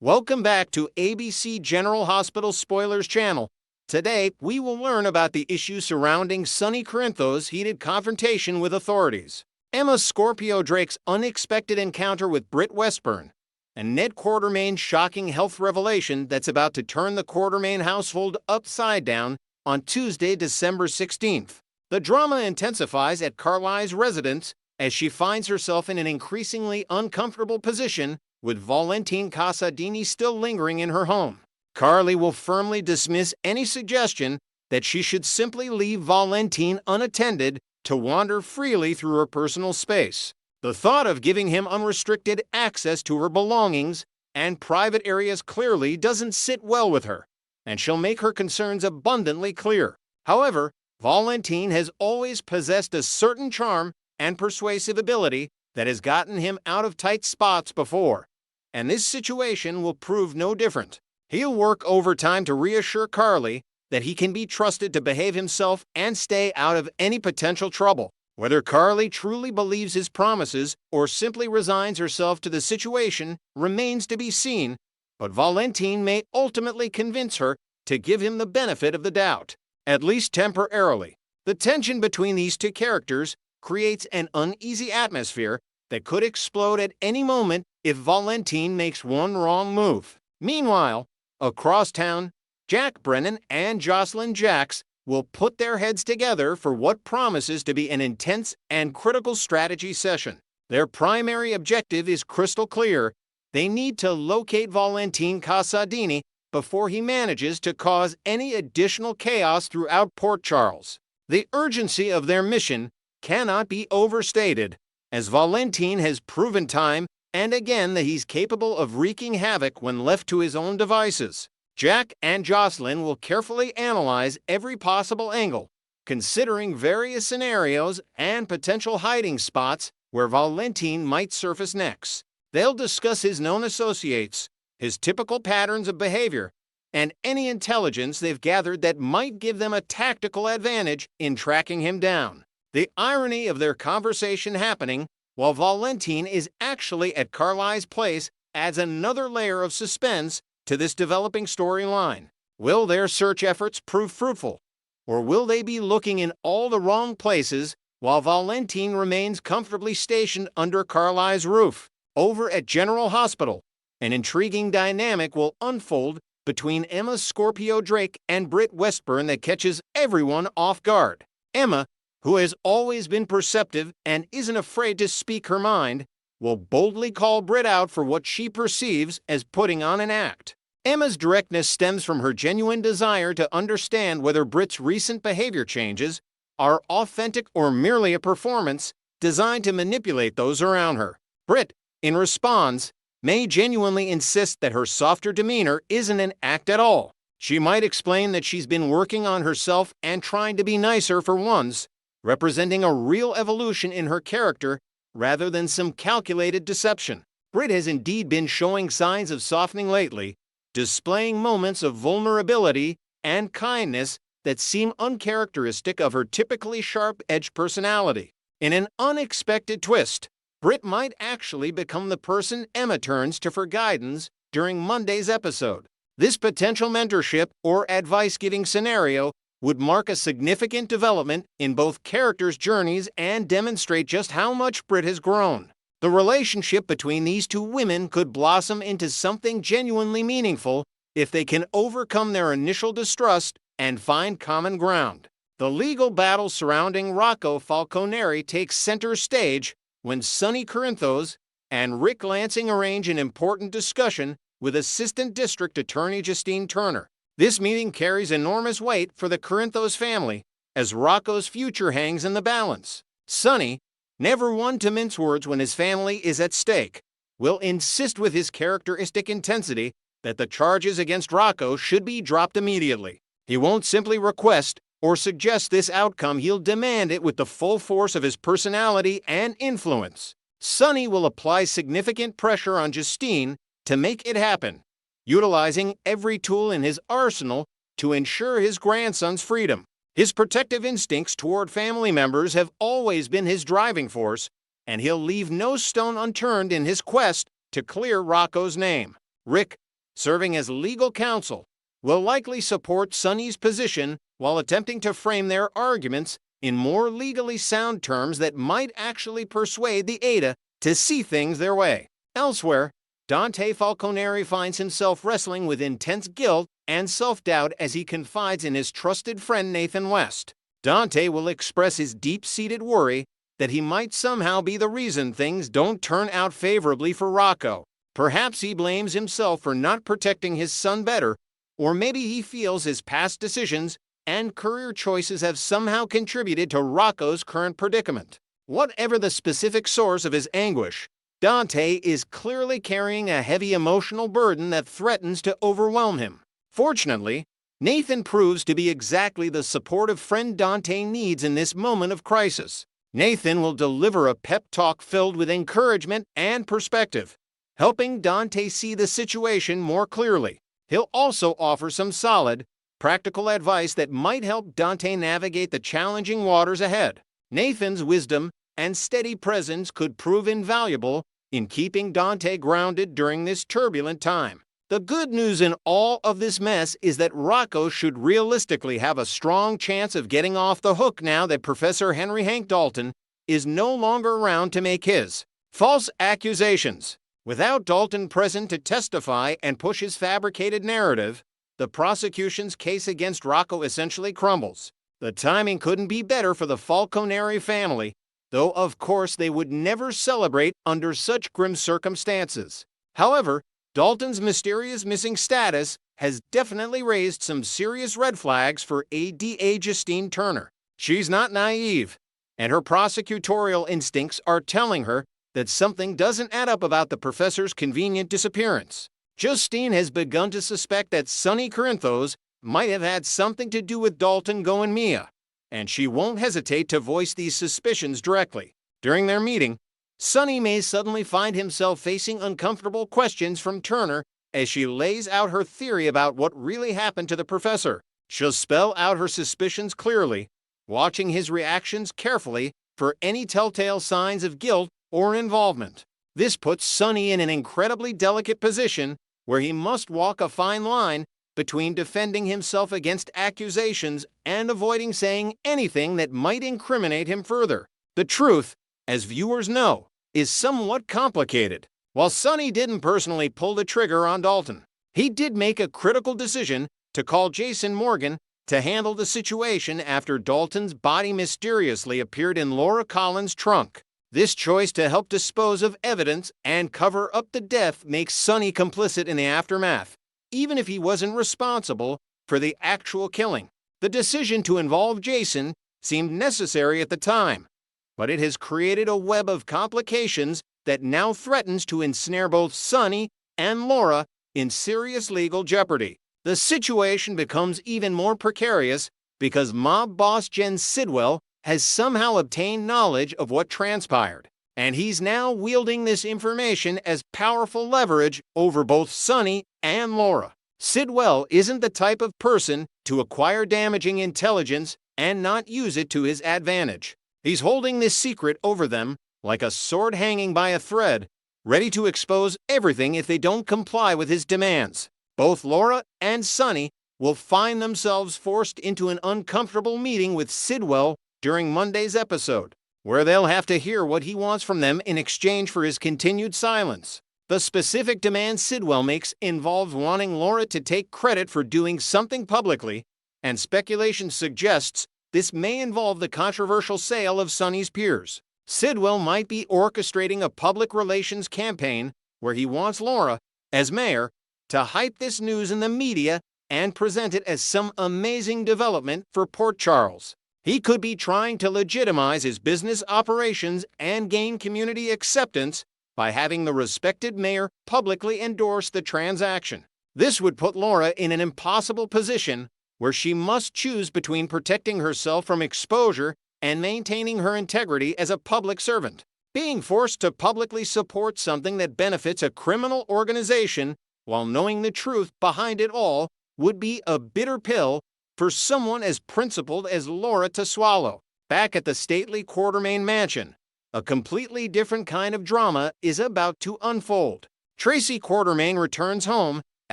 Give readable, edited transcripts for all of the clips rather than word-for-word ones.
Welcome back to ABC General Hospital Spoilers channel. Today, we will learn about the issues surrounding Sonny Corinthos' heated confrontation with authorities, Emma Scorpio Drake's unexpected encounter with Britt Westburn, and Ned Quartermain's shocking health revelation that's about to turn the Quartermain household upside down on Tuesday, December 16th. The drama intensifies at Carly's residence as she finds herself in an increasingly uncomfortable position with Valentine Casadini still lingering in her home. Carly will firmly dismiss any suggestion that she should simply leave Valentine unattended to wander freely through her personal space. The thought of giving him unrestricted access to her belongings and private areas clearly doesn't sit well with her, and she'll make her concerns abundantly clear. However, Valentine has always possessed a certain charm and persuasive ability that has gotten him out of tight spots before, and this situation will prove no different. He'll work overtime to reassure Carly that he can be trusted to behave himself and stay out of any potential trouble. Whether Carly truly believes his promises or simply resigns herself to the situation remains to be seen, but Valentine may ultimately convince her to give him the benefit of the doubt, at least temporarily. The tension between these two characters creates an uneasy atmosphere that could explode at any moment if Valentine makes one wrong move. Meanwhile, across town, Jack Brennan and Jocelyn Jacks will put their heads together for what promises to be an intense and critical strategy session. Their primary objective is crystal clear. They need to locate Valentine Casadini before he manages to cause any additional chaos throughout Port Charles. The urgency of their mission cannot be overstated, as Valentine has proven time and again that he's capable of wreaking havoc when left to his own devices. Jack and Jocelyn will carefully analyze every possible angle, considering various scenarios and potential hiding spots where Valentine might surface next. They'll discuss his known associates, his typical patterns of behavior, and any intelligence they've gathered that might give them a tactical advantage in tracking him down. The irony of their conversation happening while Valentine is actually at Carly's place adds another layer of suspense to this developing storyline. Will their search efforts prove fruitful, or will they be looking in all the wrong places while Valentine remains comfortably stationed under Carly's roof? Over at General Hospital, an intriguing dynamic will unfold between Emma Scorpio Drake and Britt Westburn that catches everyone off guard. Emma, who has always been perceptive and isn't afraid to speak her mind, will boldly call Britt out for what she perceives as putting on an act. Emma's directness stems from her genuine desire to understand whether Britt's recent behavior changes are authentic or merely a performance designed to manipulate those around her. Britt, in response, may genuinely insist that her softer demeanor isn't an act at all. She might explain that she's been working on herself and trying to be nicer for once, representing a real evolution in her character rather than some calculated deception. Britt has indeed been showing signs of softening lately, displaying moments of vulnerability and kindness that seem uncharacteristic of her typically sharp-edged personality. In an unexpected twist, Britt might actually become the person Emma turns to for guidance during Monday's episode. This potential mentorship or advice-giving scenario would mark a significant development in both characters' journeys and demonstrate just how much Britt has grown. The relationship between these two women could blossom into something genuinely meaningful if they can overcome their initial distrust and find common ground. The legal battle surrounding Rocco Falconeri takes center stage when Sonny Corinthos and Rick Lansing arrange an important discussion with Assistant District Attorney Justine Turner. This meeting carries enormous weight for the Corinthos family, as Rocco's future hangs in the balance. Sonny, never one to mince words when his family is at stake, will insist with his characteristic intensity that the charges against Rocco should be dropped immediately. He won't simply request or suggest this outcome, he'll demand it with the full force of his personality and influence. Sonny will apply significant pressure on Justine to make it happen, utilizing every tool in his arsenal to ensure his grandson's freedom. His protective instincts toward family members have always been his driving force, and he'll leave no stone unturned in his quest to clear Rocco's name. Rick, serving as legal counsel, will likely support Sonny's position while attempting to frame their arguments in more legally sound terms that might actually persuade the Ada to see things their way. Elsewhere, Dante Falconeri finds himself wrestling with intense guilt and self-doubt as he confides in his trusted friend Nathan West. Dante will express his deep-seated worry that he might somehow be the reason things don't turn out favorably for Rocco. Perhaps he blames himself for not protecting his son better, or maybe he feels his past decisions and career choices have somehow contributed to Rocco's current predicament. Whatever the specific source of his anguish, Dante is clearly carrying a heavy emotional burden that threatens to overwhelm him. Fortunately, Nathan proves to be exactly the supportive friend Dante needs in this moment of crisis. Nathan will deliver a pep talk filled with encouragement and perspective, helping Dante see the situation more clearly. He'll also offer some solid, practical advice that might help Dante navigate the challenging waters ahead. Nathan's wisdom and steady presence could prove invaluable in keeping Dante grounded during this turbulent time. The good news in all of this mess is that Rocco should realistically have a strong chance of getting off the hook now that Professor Henry Hank Dalton is no longer around to make his false accusations. Without Dalton present to testify and push his fabricated narrative, the prosecution's case against Rocco essentially crumbles. The timing couldn't be better for the Falconeri family, though of course they would never celebrate under such grim circumstances. However, Dalton's mysterious missing status has definitely raised some serious red flags for ADA Justine Turner. She's not naive, and her prosecutorial instincts are telling her that something doesn't add up about the professor's convenient disappearance. Justine has begun to suspect that Sonny Corinthos might have had something to do with Dalton going Mia, and she won't hesitate to voice these suspicions directly. During their meeting, Sonny may suddenly find himself facing uncomfortable questions from Turner as she lays out her theory about what really happened to the professor. She'll spell out her suspicions clearly, watching his reactions carefully for any telltale signs of guilt or involvement. This puts Sonny in an incredibly delicate position where he must walk a fine line between defending himself against accusations and avoiding saying anything that might incriminate him further. The truth, as viewers know, is somewhat complicated. While Sonny didn't personally pull the trigger on Dalton, he did make a critical decision to call Jason Morgan to handle the situation after Dalton's body mysteriously appeared in Laura Collins' trunk. This choice to help dispose of evidence and cover up the death makes Sonny complicit in the aftermath, even if he wasn't responsible for the actual killing. The decision to involve Jason seemed necessary at the time, but it has created a web of complications that now threatens to ensnare both Sonny and Laura in serious legal jeopardy. The situation becomes even more precarious because mob boss Jen Sidwell has somehow obtained knowledge of what transpired, and he's now wielding this information as powerful leverage over both Sonny and Laura. Sidwell isn't the type of person to acquire damaging intelligence and not use it to his advantage. He's holding this secret over them like a sword hanging by a thread, ready to expose everything if they don't comply with his demands. Both Laura and Sonny will find themselves forced into an uncomfortable meeting with Sidwell during Monday's episode, where they'll have to hear what he wants from them in exchange for his continued silence. The specific demand Sidwell makes involves wanting Laura to take credit for doing something publicly, and speculation suggests this may involve the controversial sale of Sonny's Piers. Sidwell might be orchestrating a public relations campaign where he wants Laura, as mayor, to hype this news in the media and present it as some amazing development for Port Charles. He could be trying to legitimize his business operations and gain community acceptance by having the respected mayor publicly endorse the transaction. This would put Laura in an impossible position where she must choose between protecting herself from exposure and maintaining her integrity as a public servant. Being forced to publicly support something that benefits a criminal organization while knowing the truth behind it all would be a bitter pill for someone as principled as Laura to swallow. Back at the stately Quartermain mansion, a completely different kind of drama is about to unfold. Tracy Quartermain returns home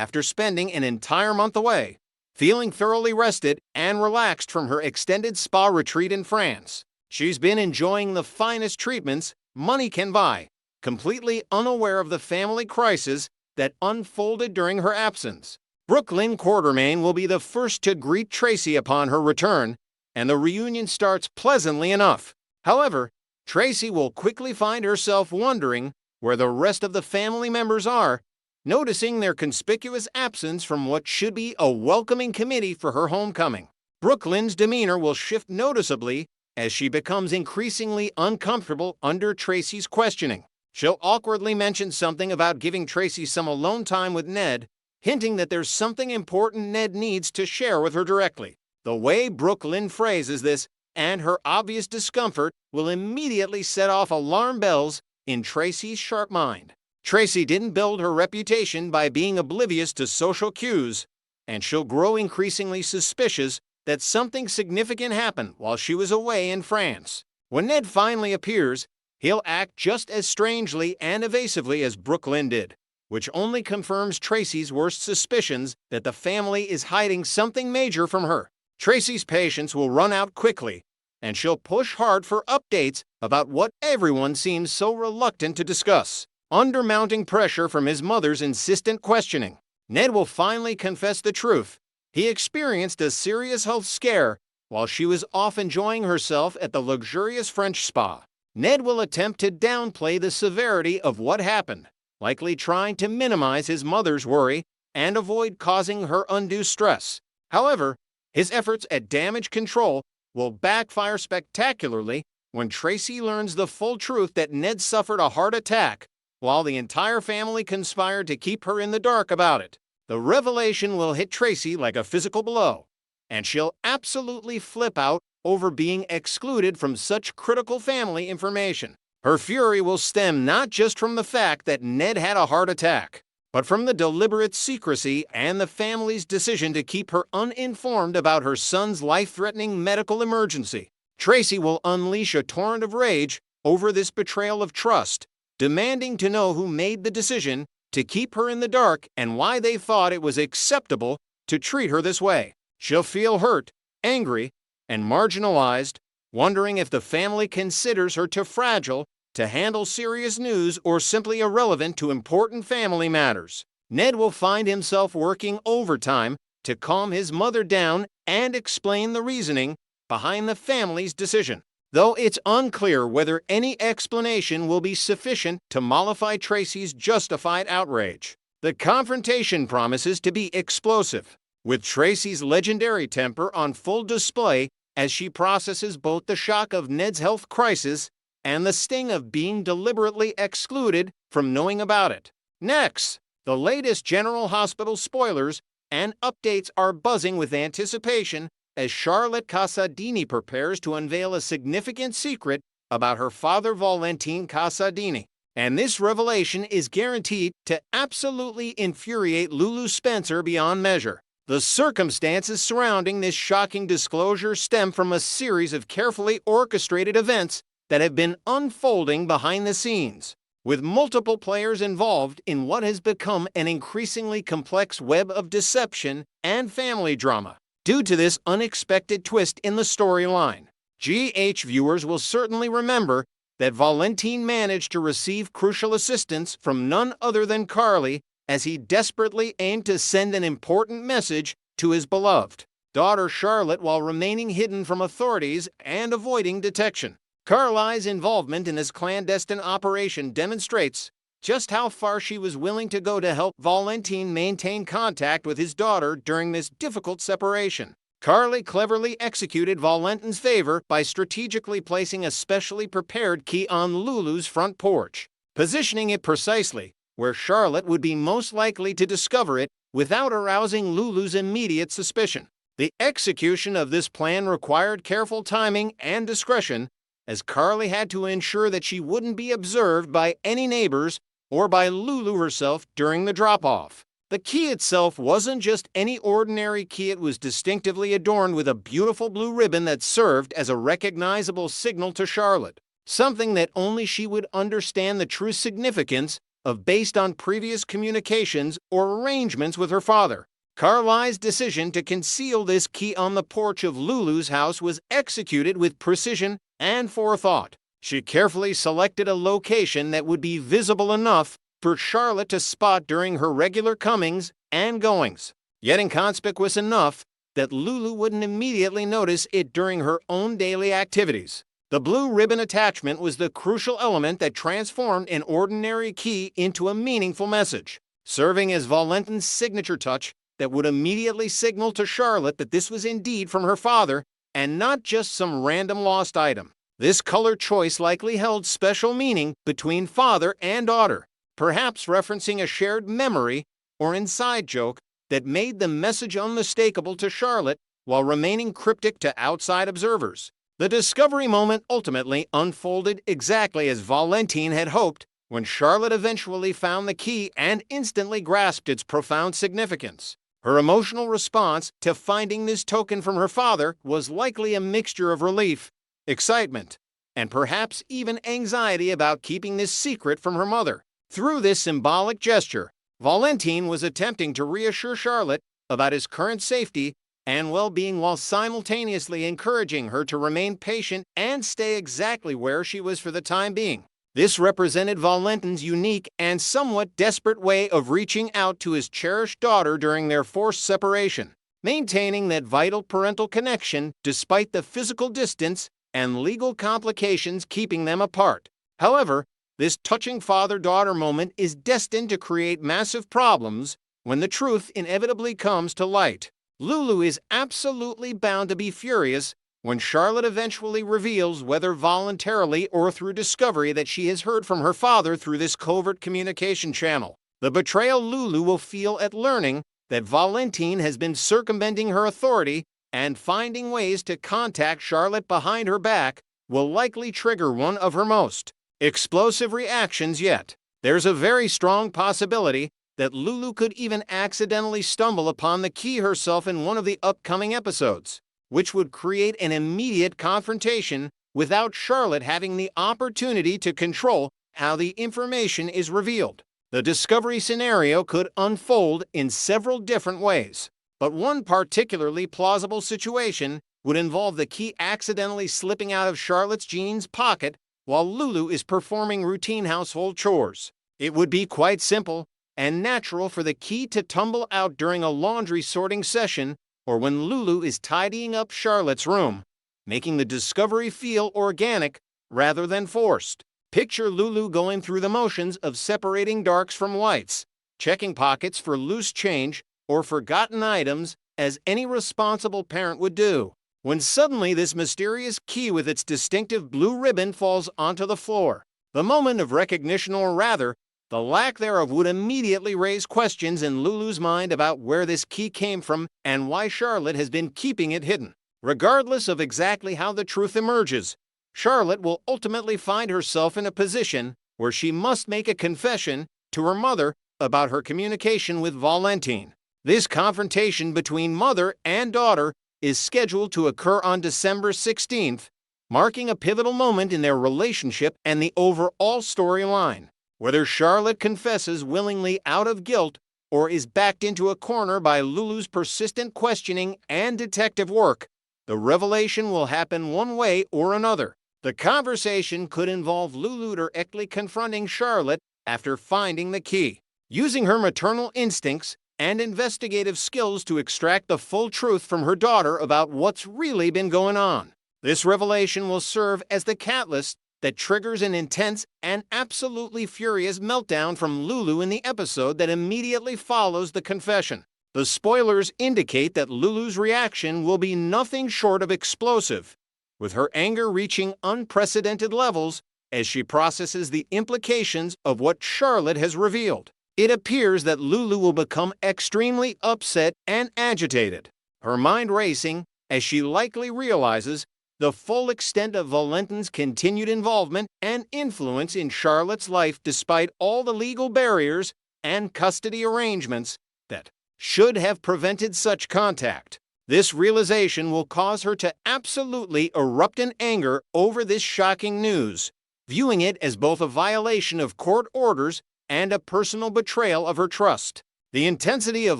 after spending an entire month away, feeling thoroughly rested and relaxed from her extended spa retreat in France. She's been enjoying the finest treatments money can buy, completely unaware of the family crisis that unfolded during her absence. Brooklyn Quartermain will be the first to greet Tracy upon her return, and the reunion starts pleasantly enough. However, Tracy will quickly find herself wondering where the rest of the family members are, noticing their conspicuous absence from what should be a welcoming committee for her homecoming. Brooklyn's demeanor will shift noticeably as she becomes increasingly uncomfortable under Tracy's questioning. She'll awkwardly mention something about giving Tracy some alone time with Ned, hinting that there's something important Ned needs to share with her directly. The way Brooklyn phrases this and her obvious discomfort will immediately set off alarm bells in Tracy's sharp mind. Tracy didn't build her reputation by being oblivious to social cues, and she'll grow increasingly suspicious that something significant happened while she was away in France. When Ned finally appears, he'll act just as strangely and evasively as Brooklyn did, which only confirms Tracy's worst suspicions that the family is hiding something major from her. Tracy's patience will run out quickly, and she'll push hard for updates about what everyone seems so reluctant to discuss. Under mounting pressure from his mother's insistent questioning, Ned will finally confess the truth. He experienced a serious health scare while she was off enjoying herself at the luxurious French spa. Ned will attempt to downplay the severity of what happened, likely trying to minimize his mother's worry and avoid causing her undue stress. However, his efforts at damage control will backfire spectacularly when Tracy learns the full truth that Ned suffered a heart attack while the entire family conspired to keep her in the dark about it. The revelation will hit Tracy like a physical blow, and she'll absolutely flip out over being excluded from such critical family information. Her fury will stem not just from the fact that Ned had a heart attack, but from the deliberate secrecy and the family's decision to keep her uninformed about her son's life-threatening medical emergency. Tracy will unleash a torrent of rage over this betrayal of trust, demanding to know who made the decision to keep her in the dark and why they thought it was acceptable to treat her this way. She'll feel hurt, angry, and marginalized, wondering if the family considers her too fragile to handle serious news or simply irrelevant to important family matters. Ned will find himself working overtime to calm his mother down and explain the reasoning behind the family's decision, though it's unclear whether any explanation will be sufficient to mollify Tracy's justified outrage. The confrontation promises to be explosive, with Tracy's legendary temper on full display as she processes both the shock of Ned's health crisis and the sting of being deliberately excluded from knowing about it. Next, the latest General Hospital spoilers and updates are buzzing with anticipation as Charlotte Casadini prepares to unveil a significant secret about her father Valentin Casadini. And this revelation is guaranteed to absolutely infuriate Lulu Spencer beyond measure. The circumstances surrounding this shocking disclosure stem from a series of carefully orchestrated events that have been unfolding behind the scenes, with multiple players involved in what has become an increasingly complex web of deception and family drama. Due to this unexpected twist in the storyline, GH viewers will certainly remember that Valentin managed to receive crucial assistance from none other than Carly as he desperately aimed to send an important message to his beloved daughter Charlotte while remaining hidden from authorities and avoiding detection. Carly's involvement in this clandestine operation demonstrates just how far she was willing to go to help Valentin maintain contact with his daughter during this difficult separation. Carly cleverly executed Valentin's favor by strategically placing a specially prepared key on Lulu's front porch, positioning it precisely where Charlotte would be most likely to discover it without arousing Lulu's immediate suspicion. The execution of this plan required careful timing and discretion, as Carly had to ensure that she wouldn't be observed by any neighbors or by Lulu herself during the drop-off. The key itself wasn't just any ordinary key. It was distinctively adorned with a beautiful blue ribbon that served as a recognizable signal to Charlotte, something that only she would understand the true significance based on previous communications or arrangements with her father. Carly's decision to conceal this key on the porch of Lulu's house was executed with precision and forethought. She carefully selected a location that would be visible enough for Charlotte to spot during her regular comings and goings, yet inconspicuous enough that Lulu wouldn't immediately notice it during her own daily activities. The blue ribbon attachment was the crucial element that transformed an ordinary key into a meaningful message, serving as Valentin's signature touch that would immediately signal to Charlotte that this was indeed from her father and not just some random lost item. This color choice likely held special meaning between father and daughter, perhaps referencing a shared memory or inside joke that made the message unmistakable to Charlotte while remaining cryptic to outside observers. The discovery moment ultimately unfolded exactly as Valentine had hoped when Charlotte eventually found the key and instantly grasped its profound significance. Her emotional response to finding this token from her father was likely a mixture of relief, excitement, and perhaps even anxiety about keeping this secret from her mother. Through this symbolic gesture, Valentine was attempting to reassure Charlotte about his current safety and well-being while simultaneously encouraging her to remain patient and stay exactly where she was for the time being. This represented Valentin's unique and somewhat desperate way of reaching out to his cherished daughter during their forced separation, maintaining that vital parental connection despite the physical distance and legal complications keeping them apart. However, this touching father-daughter moment is destined to create massive problems when the truth inevitably comes to light. Lulu is absolutely bound to be furious when Charlotte eventually reveals, whether voluntarily or through discovery, that she has heard from her father through this covert communication channel. The betrayal Lulu will feel at learning that Valentine has been circumventing her authority and finding ways to contact Charlotte behind her back will likely trigger one of her most explosive reactions yet. There's a very strong possibility that Lulu could even accidentally stumble upon the key herself in one of the upcoming episodes, which would create an immediate confrontation without Charlotte having the opportunity to control how the information is revealed. The discovery scenario could unfold in several different ways, but one particularly plausible situation would involve the key accidentally slipping out of Charlotte's jeans pocket while Lulu is performing routine household chores. It would be quite simple and natural for the key to tumble out during a laundry sorting session or when Lulu is tidying up Charlotte's room, making the discovery feel organic rather than forced. Picture Lulu going through the motions of separating darks from whites, checking pockets for loose change or forgotten items as any responsible parent would do, when suddenly this mysterious key with its distinctive blue ribbon falls onto the floor. The moment of recognition, or rather, the lack thereof, would immediately raise questions in Lulu's mind about where this key came from and why Charlotte has been keeping it hidden. Regardless of exactly how the truth emerges, Charlotte will ultimately find herself in a position where she must make a confession to her mother about her communication with Valentine. This confrontation between mother and daughter is scheduled to occur on December 16th, marking a pivotal moment in their relationship and the overall storyline. Whether Charlotte confesses willingly out of guilt or is backed into a corner by Lulu's persistent questioning and detective work, the revelation will happen one way or another. The conversation could involve Lulu directly confronting Charlotte after finding the key, using her maternal instincts and investigative skills to extract the full truth from her daughter about what's really been going on. This revelation will serve as the catalyst that triggers an intense and absolutely furious meltdown from Lulu in the episode that immediately follows the confession. The spoilers indicate that Lulu's reaction will be nothing short of explosive, with her anger reaching unprecedented levels as she processes the implications of what Charlotte has revealed. It appears that Lulu will become extremely upset and agitated, her mind racing as she likely realizes the full extent of Valentin's continued involvement and influence in Charlotte's life despite all the legal barriers and custody arrangements that should have prevented such contact. This realization will cause her to absolutely erupt in anger over this shocking news, viewing it as both a violation of court orders and a personal betrayal of her trust. The intensity of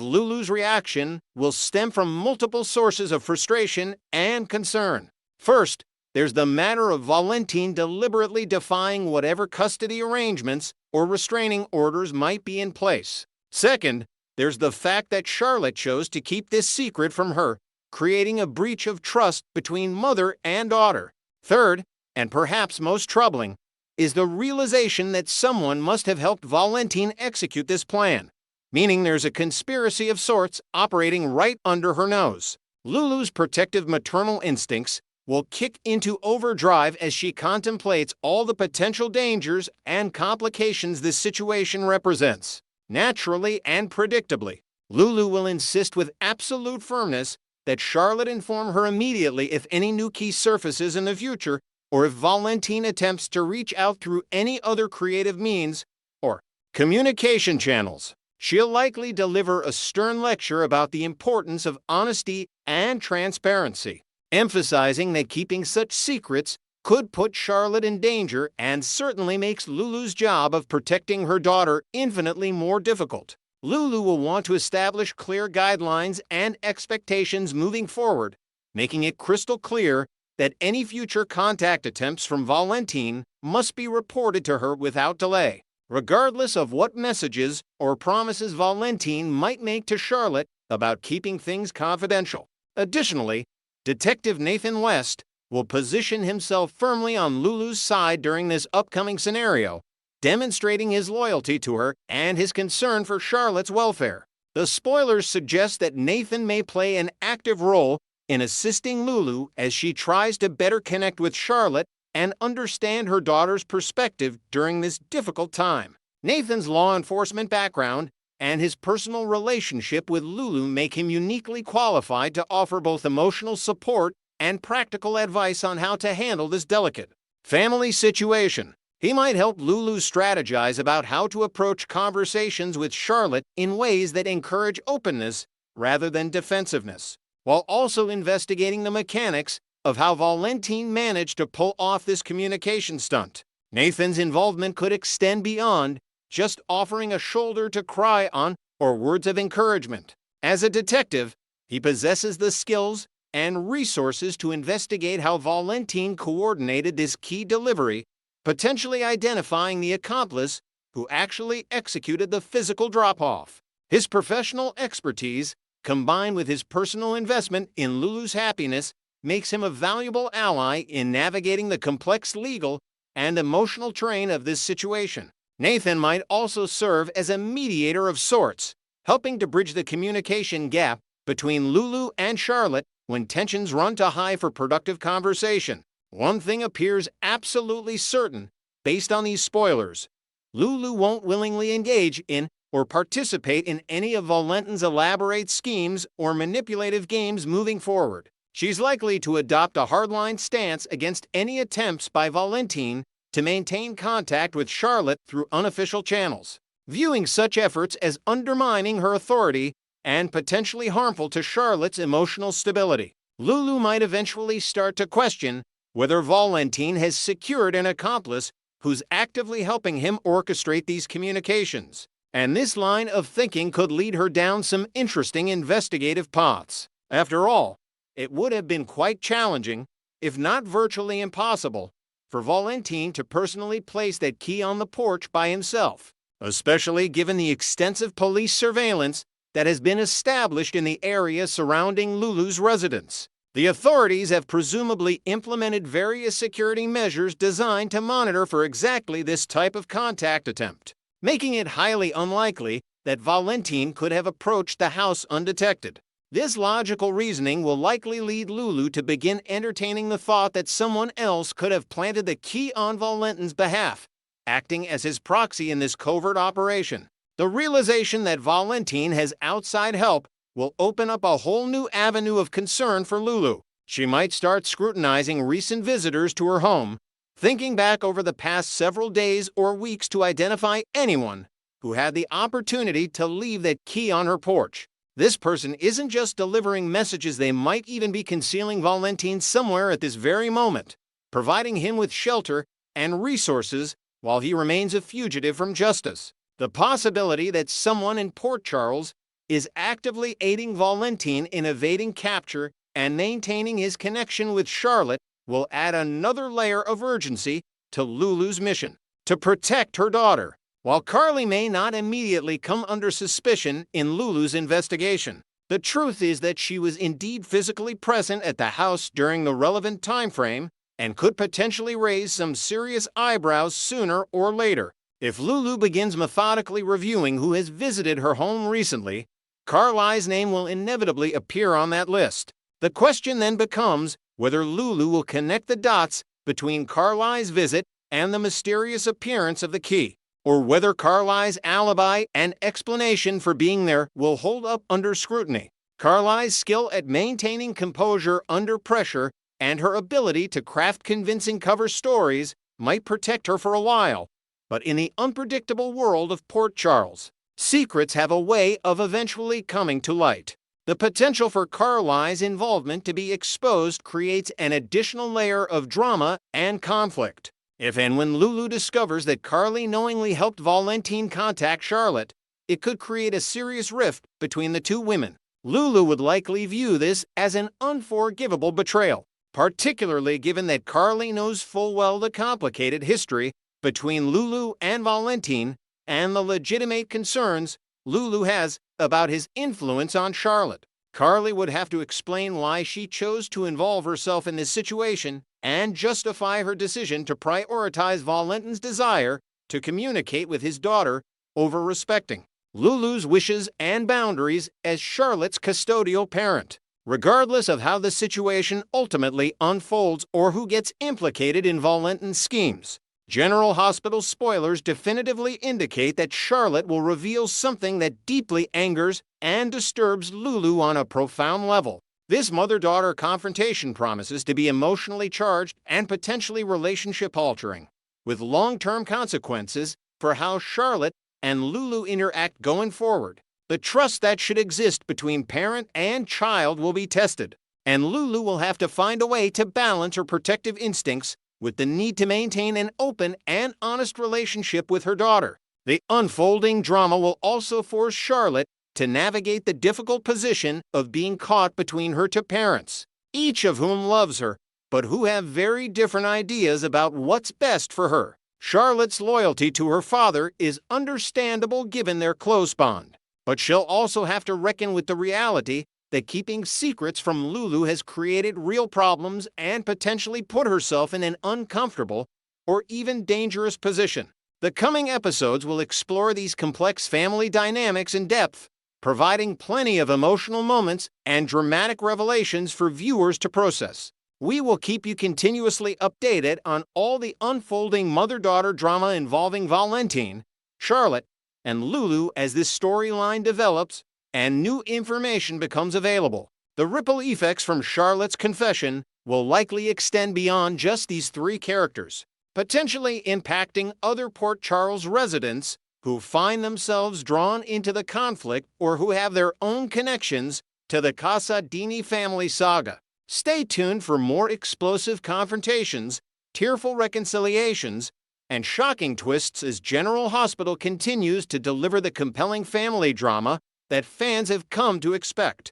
Lulu's reaction will stem from multiple sources of frustration and concern. First, there's the matter of Valentine deliberately defying whatever custody arrangements or restraining orders might be in place. Second, there's the fact that Charlotte chose to keep this secret from her, creating a breach of trust between mother and daughter. Third, and perhaps most troubling, is the realization that someone must have helped Valentine execute this plan, meaning there's a conspiracy of sorts operating right under her nose. Lulu's protective maternal instincts will kick into overdrive as she contemplates all the potential dangers and complications this situation represents. Naturally and predictably, Lulu will insist with absolute firmness that Charlotte inform her immediately if any new key surfaces in the future, or if Valentine attempts to reach out through any other creative means or communication channels. She'll likely deliver a stern lecture about the importance of honesty and transparency, emphasizing that keeping such secrets could put Charlotte in danger and certainly makes Lulu's job of protecting her daughter infinitely more difficult. Lulu will want to establish clear guidelines and expectations moving forward, making it crystal clear that any future contact attempts from Valentine must be reported to her without delay, regardless of what messages or promises Valentine might make to Charlotte about keeping things confidential. Additionally, Detective Nathan West will position himself firmly on Lulu's side during this upcoming scenario, demonstrating his loyalty to her and his concern for Charlotte's welfare. The spoilers suggest that Nathan may play an active role in assisting Lulu as she tries to better connect with Charlotte and understand her daughter's perspective during this difficult time. Nathan's law enforcement background and his personal relationship with Lulu make him uniquely qualified to offer both emotional support and practical advice on how to handle this delicate family situation. He might help Lulu strategize about how to approach conversations with Charlotte in ways that encourage openness rather than defensiveness, while also investigating the mechanics of how Valentine managed to pull off this communication stunt. Nathan's involvement could extend beyond just offering a shoulder to cry on or words of encouragement. As a detective, he possesses the skills and resources to investigate how Valentine coordinated this key delivery, potentially identifying the accomplice who actually executed the physical drop-off. His professional expertise, combined with his personal investment in Lulu's happiness, makes him a valuable ally in navigating the complex legal and emotional terrain of this situation. Nathan might also serve as a mediator of sorts, helping to bridge the communication gap between Lulu and Charlotte when tensions run to high for productive conversation. One thing appears absolutely certain based on these spoilers: Lulu won't willingly engage in or participate in any of Valentine's elaborate schemes or manipulative games moving forward. She's likely to adopt a hardline stance against any attempts by Valentine to maintain contact with Charlotte through unofficial channels, viewing such efforts as undermining her authority and potentially harmful to Charlotte's emotional stability. Lulu might eventually start to question whether Valentine has secured an accomplice who's actively helping him orchestrate these communications, and this line of thinking could lead her down some interesting investigative paths. After all, it would have been quite challenging, if not virtually impossible, for Valentine to personally place that key on the porch by himself, especially given the extensive police surveillance that has been established in the area surrounding Lulu's residence. The authorities have presumably implemented various security measures designed to monitor for exactly this type of contact attempt, making it highly unlikely that Valentine could have approached the house undetected. This logical reasoning will likely lead Lulu to begin entertaining the thought that someone else could have planted the key on Valentine's behalf, acting as his proxy in this covert operation. The realization that Valentine has outside help will open up a whole new avenue of concern for Lulu. She might start scrutinizing recent visitors to her home, thinking back over the past several days or weeks to identify anyone who had the opportunity to leave that key on her porch. This person isn't just delivering messages, they might even be concealing Valentine somewhere at this very moment, providing him with shelter and resources while he remains a fugitive from justice. The possibility that someone in Port Charles is actively aiding Valentin in evading capture and maintaining his connection with Charlotte will add another layer of urgency to Lulu's mission to protect her daughter. While Carly may not immediately come under suspicion in Lulu's investigation, the truth is that she was indeed physically present at the house during the relevant time frame and could potentially raise some serious eyebrows sooner or later. If Lulu begins methodically reviewing who has visited her home recently, Carly's name will inevitably appear on that list. The question then becomes whether Lulu will connect the dots between Carly's visit and the mysterious appearance of the key, or whether Carly's alibi and explanation for being there will hold up under scrutiny. Carly's skill at maintaining composure under pressure and her ability to craft convincing cover stories might protect her for a while. But in the unpredictable world of Port Charles, secrets have a way of eventually coming to light. The potential for Carly's involvement to be exposed creates an additional layer of drama and conflict. If and when Lulu discovers that Carly knowingly helped Valentin contact Charlotte, it could create a serious rift between the two women. Lulu would likely view this as an unforgivable betrayal, particularly given that Carly knows full well the complicated history between Lulu and Valentin and the legitimate concerns Lulu has about his influence on Charlotte. Carly would have to explain why she chose to involve herself in this situation and justify her decision to prioritize Valentin's desire to communicate with his daughter over respecting Lulu's wishes and boundaries as Charlotte's custodial parent. Regardless of how the situation ultimately unfolds or who gets implicated in Valentin's schemes, General Hospital spoilers definitively indicate that Charlotte will reveal something that deeply angers and disturbs Lulu on a profound level. This mother-daughter confrontation promises to be emotionally charged and potentially relationship-altering, with long-term consequences for how Charlotte and Lulu interact going forward. The trust that should exist between parent and child will be tested, and Lulu will have to find a way to balance her protective instincts with the need to maintain an open and honest relationship with her daughter. The unfolding drama will also force Charlotte to navigate the difficult position of being caught between her two parents, each of whom loves her, but who have very different ideas about what's best for her. Charlotte's loyalty to her father is understandable given their close bond, but she'll also have to reckon with the reality that keeping secrets from Lulu has created real problems and potentially put herself in an uncomfortable or even dangerous position. The coming episodes will explore these complex family dynamics in depth, providing plenty of emotional moments and dramatic revelations for viewers to process. We will keep you continuously updated on all the unfolding mother-daughter drama involving Valentin, Charlotte, and Lulu as this storyline develops and new information becomes available. The ripple effects from Charlotte's confession will likely extend beyond just these three characters, potentially impacting other Port Charles residents who find themselves drawn into the conflict or who have their own connections to the Casadini family saga. Stay tuned for more explosive confrontations, tearful reconciliations, and shocking twists as General Hospital continues to deliver the compelling family drama that fans have come to expect.